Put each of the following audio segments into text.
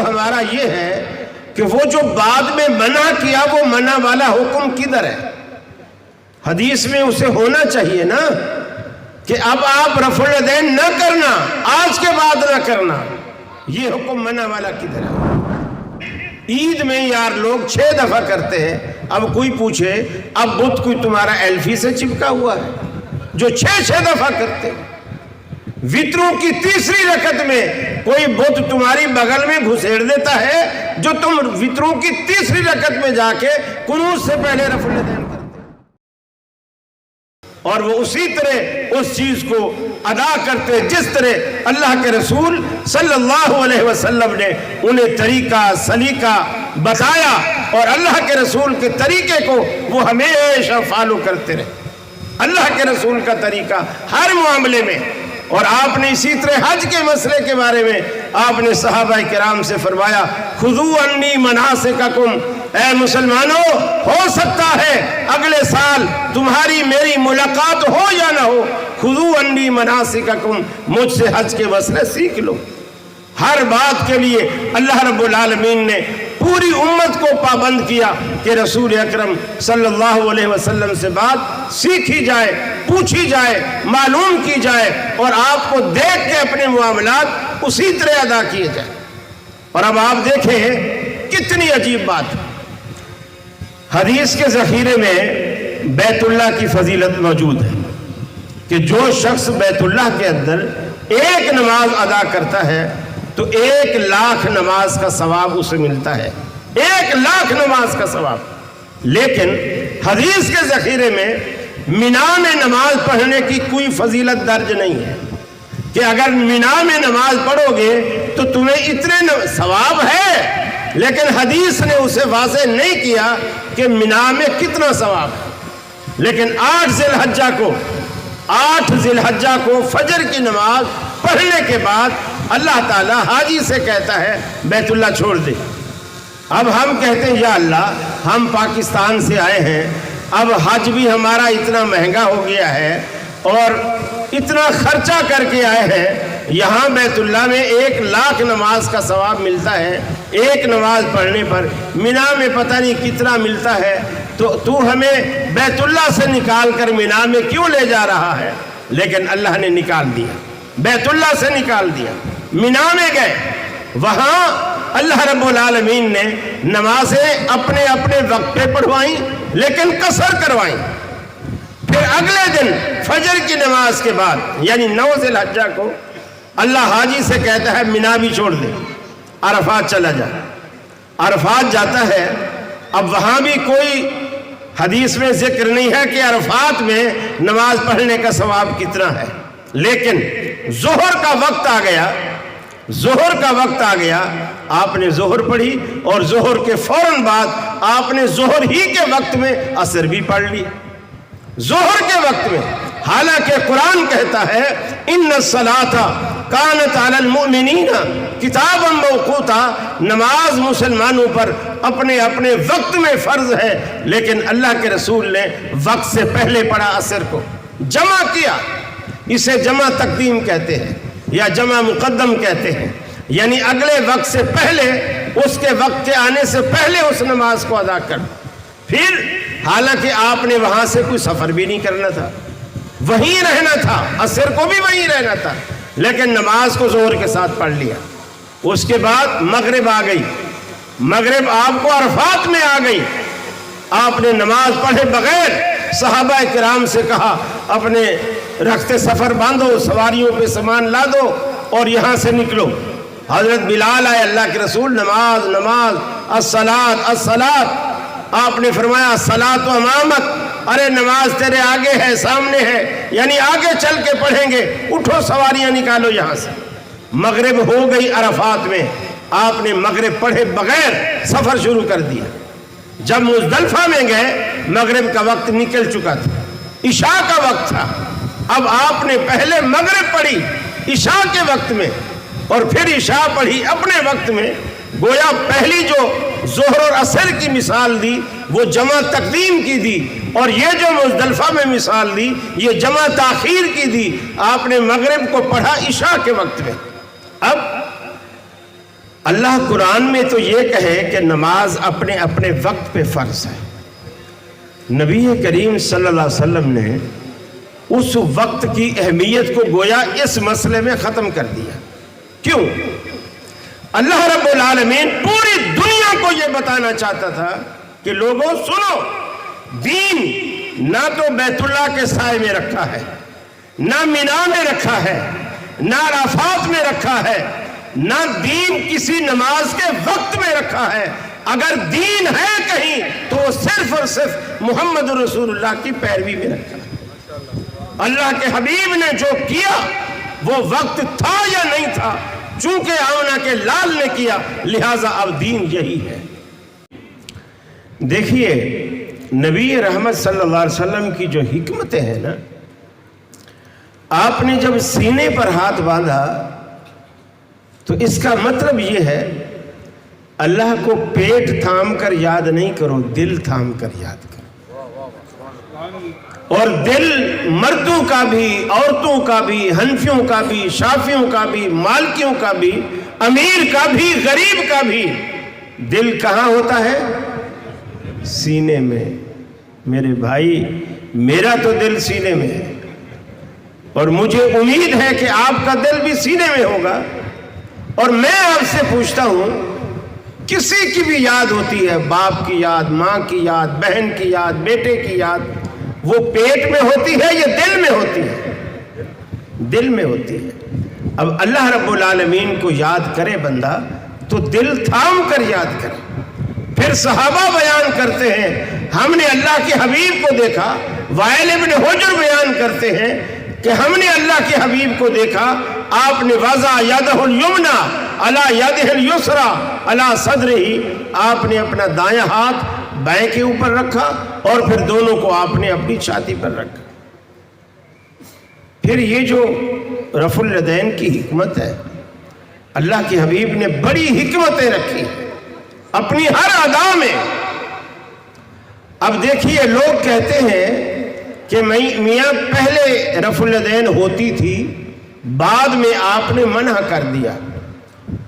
ہمارا یہ ہے کہ وہ جو بعد میں منع کیا وہ منع والا حکم کدھر ہے؟ حدیث میں اسے ہونا چاہیے نا کہ اب آپ رفع الیدین نہ کرنا، آج کے بعد نہ کرنا، یہ حکم منع والا کدھر ہے؟ عید میں یار لوگ 6 دفعہ کرتے ہیں، اب کوئی پوچھے اب بت کوئی تمہارا ایلفی سے چپکا ہوا ہے جو 6 دفعہ کرتے؟ وطروں کی تیسری رکعت میں کوئی بت تمہاری بغل میں گھسیڑ دیتا ہے جو تم وطروں کی تیسری رکعت میں جا کے قنوت سے پہلے رفع الیدین کرتے، اور وہ اسی طرح اس چیز کو ادا کرتے جس طرح اللہ کے رسول صلی اللہ علیہ وسلم نے انہیں طریقہ سلیقہ بتایا، اور اللہ کے رسول کے طریقے کو وہ ہمیشہ فالو کرتے رہے، اللہ کے رسول کا طریقہ ہر معاملے میں۔ اور آپ نے اسی طرح حج کے مسئلے کے بارے میں آپ نے صحابہ کرام سے فرمایا خذوا عنی مناسککم، اے مسلمانوں ہو سکتا ہے اگلے سال تمہاری میری ملاقات ہو یا نہ ہو، خذوا عنی مناسککم، مجھ سے حج کے مسئلے سیکھ لو۔ ہر بات کے لیے اللہ رب العالمین نے پوری امت کو پابند کیا کہ رسول اکرم صلی اللہ علیہ وسلم سے بات سیکھی جائے، پوچھی جائے، معلوم کی جائے، اور آپ کو دیکھ کے اپنے معاملات اسی طرح ادا کیے جائیں۔ اور اب آپ دیکھیں کتنی عجیب بات، حدیث کے ذخیرے میں بیت اللہ کی فضیلت موجود ہے کہ جو شخص بیت اللہ کے اندر ایک نماز ادا کرتا ہے تو 1,00,000 نماز کا ثواب اسے ملتا ہے، 1,00,000 نماز کا ثواب۔ لیکن حدیث کے ذخیرے میں مینا میں نماز پڑھنے کی کوئی فضیلت درج نہیں ہے کہ اگر مینا میں نماز پڑھو گے تو تمہیں اتنے ثواب ہے، لیکن حدیث نے اسے واضح نہیں کیا کہ مینا میں کتنا ثواب ہے۔ لیکن 8 ذی الحجہ کو فجر کی نماز پڑھنے کے بعد اللہ تعالیٰ حاجی سے کہتا ہے بیت اللہ چھوڑ دے۔ اب ہم کہتے ہیں یا اللہ ہم پاکستان سے آئے ہیں، اب حج بھی ہمارا اتنا مہنگا ہو گیا ہے اور اتنا خرچہ کر کے آئے ہیں، یہاں بیت اللہ میں 1,00,000 نماز کا ثواب ملتا ہے، ایک نماز پڑھنے پر مینا میں پتہ نہیں کتنا ملتا ہے، تو ہمیں بیت اللہ سے نکال کر مینا میں کیوں لے جا رہا ہے؟ لیکن اللہ نے نکال دیا، بیت اللہ سے نکال دیا، مینا میں گئے، وہاں اللہ رب العالمین نے نمازیں اپنے اپنے وقت پہ پڑھوائیں لیکن قصر کروائیں۔ پھر اگلے دن فجر کی نماز کے بعد یعنی 9 ذی الحجہ کو اللہ حاجی سے کہتا ہے مینا بھی چھوڑ دے، عرفات چلا جا۔ عرفات جاتا ہے، اب وہاں بھی کوئی حدیث میں ذکر نہیں ہے کہ عرفات میں نماز پڑھنے کا ثواب کتنا ہے، لیکن ظہر کا وقت آ گیا، آپ نے ظہر پڑھی اور ظہر کے فوراً بعد آپ نے ظہر ہی کے وقت میں عصر بھی پڑھ لی، ظہر کے وقت میں، حالانکہ قرآن کہتا ہے ان الصلاۃ کانت علی المؤمنین کتابا موقوتا، نماز مسلمانوں پر اپنے اپنے وقت میں فرض ہے، لیکن اللہ کے رسول نے وقت سے پہلے پڑھا، عصر کو جمع کیا۔ اسے جمع تقدیم کہتے ہیں یا جمع مقدم کہتے ہیں، یعنی اگلے وقت سے پہلے، اس کے وقت کے آنے سے پہلے اس نماز کو ادا کر۔ پھر حالانکہ آپ نے وہاں سے کوئی سفر بھی نہیں کرنا تھا، وہیں رہنا تھا، عصر کو بھی وہیں رہنا تھا، لیکن نماز کو ظہر کے ساتھ پڑھ لیا۔ اس کے بعد مغرب آ گئی، مغرب آپ کو عرفات میں آ گئی، آپ نے نماز پڑھے بغیر صحابہ کرام سے کہا اپنے رخت سفر باندھو، سواریوں پہ سامان لا دو اور یہاں سے نکلو۔ حضرت بلال آئے، اللہ کے رسول نماز نماز، الصلاۃ الصلاۃ، آپ نے فرمایا الصلاۃ امامک، ارے نماز تیرے آگے ہے، سامنے ہے، یعنی آگے چل کے پڑھیں گے، اٹھو سواریاں نکالو یہاں سے۔ مغرب ہو گئی عرفات میں، آپ نے مغرب پڑھے بغیر سفر شروع کر دیا۔ جب مزدلفہ میں گئے مغرب کا وقت نکل چکا تھا، عشاء کا وقت تھا، اب آپ نے پہلے مغرب پڑھی عشاء کے وقت میں اور پھر عشاء پڑھی اپنے وقت میں، گویا پہلی جو ظہر اور عصر کی مثال دی وہ جمع تقدیم کی دی، اور یہ جو مزدلفہ میں مثال دی یہ جمع تاخیر کی دی۔ آپ نے مغرب کو پڑھا عشاء کے وقت میں۔ اب اللہ قرآن میں تو یہ کہے کہ نماز اپنے اپنے وقت پہ فرض ہے، نبی کریم صلی اللہ علیہ وسلم نے اس وقت کی اہمیت کو گویا اس مسئلے میں ختم کر دیا۔ کیوں؟ اللہ رب العالمین پوری دنیا کو یہ بتانا چاہتا تھا کہ لوگوں سنو، دین نہ تو بیت اللہ کے سائے میں رکھا ہے، نہ مینا میں رکھا ہے، نہ عرفات میں رکھا ہے، نہ دین کسی نماز کے وقت میں رکھا ہے۔ اگر دین ہے کہیں تو وہ صرف اور صرف محمد رسول اللہ کی پیروی میں رکھا ہے۔ اللہ کے حبیب نے جو کیا وہ وقت تھا یا نہیں تھا، چونکہ آمنہ کے لال نے کیا لہٰذا اب دین یہی ہے۔ دیکھیے نبی رحمت صلی اللہ علیہ وسلم کی جو حکمتیں ہیں نا، آپ نے جب سینے پر ہاتھ باندھا تو اس کا مطلب یہ ہے اللہ کو پیٹ تھام کر یاد نہیں کرو، دل تھام کر یاد کرو۔ اور دل مردوں کا بھی، عورتوں کا بھی، حنفیوں کا بھی، شافیوں کا بھی، مالکیوں کا بھی، امیر کا بھی، غریب کا بھی دل کہاں ہوتا ہے؟ سینے میں۔ میرے بھائی میرا تو دل سینے میں ہے، اور مجھے امید ہے کہ آپ کا دل بھی سینے میں ہوگا۔ اور میں آپ سے پوچھتا ہوں، کسی کی بھی یاد ہوتی ہے، باپ کی یاد، ماں کی یاد، بہن کی یاد، بیٹے کی یاد، وہ پیٹ میں ہوتی ہے یا دل میں ہوتی ہے؟ دل میں ہوتی ہے۔ اب اللہ رب العالمین کو یاد کرے بندہ تو دل تھام کر یاد کرے۔ پھر صحابہ بیان کرتے ہیں ہم نے اللہ کے حبیب کو دیکھا، وائل ابن حجر بیان کرتے ہیں کہ ہم نے اللہ کے حبیب کو دیکھا، آپ نے وضع یدہ الیمنی علی یدہ الیسری علی صدرہ، آپ نے اپنا دایاں ہاتھ بائیں کے اوپر رکھا اور پھر دونوں کو آپ نے اپنی چھاتی پر رکھا۔ پھر یہ جو رفع الیدین کی حکمت ہے، اللہ کے حبیب نے بڑی حکمتیں رکھی اپنی ہر ادا میں۔ اب دیکھیے لوگ کہتے ہیں کہ میاں پہلے رفع الیدین ہوتی تھی، بعد میں آپ نے منع کر دیا۔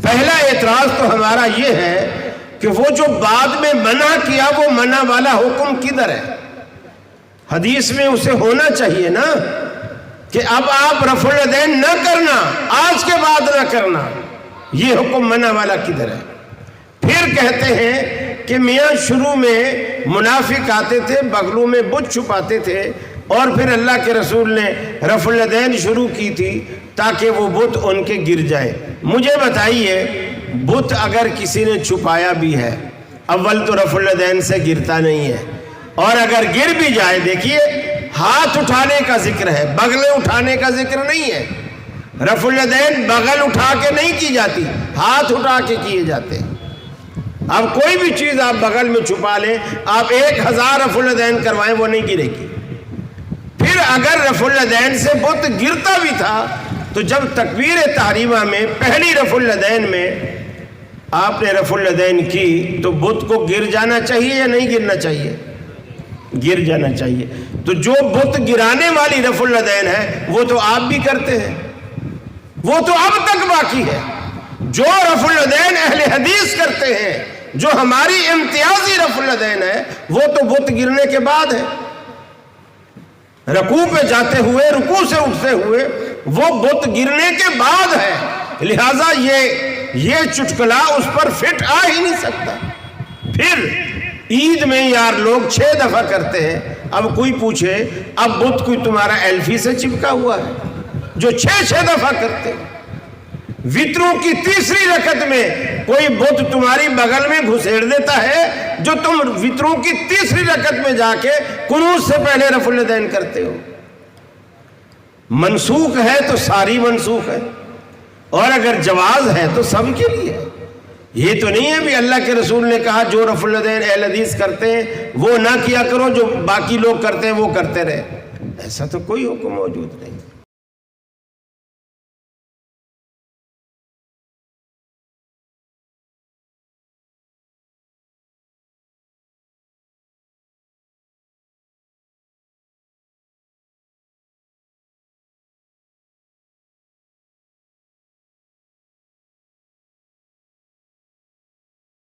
پہلا اعتراض تو ہمارا یہ ہے کہ وہ جو بعد میں منع کیا وہ منع والا حکم کدھر ہے؟ حدیث میں اسے ہونا چاہیے نا کہ اب آپ رفع الیدین نہ کرنا، آج کے بعد نہ کرنا، یہ حکم منع والا کدھر ہے؟ پھر کہتے ہیں کہ میاں شروع میں منافق آتے تھے، بغلوں میں بت چھپاتے تھے، اور پھر اللہ کے رسول نے رفع الیدین شروع کی تھی تاکہ وہ بت ان کے گر جائے۔ مجھے بتائیے بت اگر کسی نے چھپایا بھی ہے، اول تو رفع الیدین سے گرتا نہیں ہے، اور اگر گر بھی جائے، دیکھیے ہاتھ اٹھانے کا ذکر ہے، بغلیں اٹھانے کا ذکر نہیں ہے۔ رفع الیدین بغل اٹھا کے نہیں کی جاتی، ہاتھ اٹھا کے کیے جاتے ہیں۔ اب کوئی بھی چیز آپ بغل میں چھپا لیں، آپ 1000 رفع الیدین کروائیں وہ نہیں گرے گی۔ پھر اگر رفع الیدین سے بت گرتا بھی تھا تو جب تکبیر تحریمہ میں پہلی رفع الیدین میں آپ نے رفع الیدین کی تو بت کو گر جانا چاہیے یا نہیں گرنا چاہیے؟ گر جانا چاہیے۔ تو جو بت گرانے والی رفع الیدین ہے وہ تو آپ بھی کرتے ہیں، وہ تو اب تک باقی ہے۔ جو رفع الیدین اہل حدیث کرتے ہیں، جو ہماری امتیازی رفع الیدین ہے، وہ تو بت گرنے کے بعد ہے، رکوع پہ جاتے ہوئے، رکوع سے اٹھتے ہوئے، وہ بت گرنے کے بعد ہے۔ لہٰذا یہ چٹکلا اس پر فٹ آ ہی نہیں سکتا۔ پھر عید میں یار لوگ 6 دفعہ کرتے ہیں، اب کوئی پوچھے اب بت کوئی تمہارا ایلفی سے چپکا ہوا ہے جو 6 دفعہ کرتے ہیں؟ وطروں کی تیسری رکعت میں کوئی بت تمہاری بغل میں گھسیڑ دیتا ہے جو تم وطروں کی تیسری رکعت میں جا کے قنوت سے پہلے رفع الیدین کرتے ہو۔ منسوخ ہے تو ساری منسوخ ہے، اور اگر جواز ہے تو سب کے لیے۔ یہ تو نہیں ہے بھی اللہ کے رسول نے کہا جو رفع الیدین اہل حدیث کرتے ہیں وہ نہ کیا کرو، جو باقی لوگ کرتے ہیں وہ کرتے رہے، ایسا تو کوئی حکم موجود نہیں۔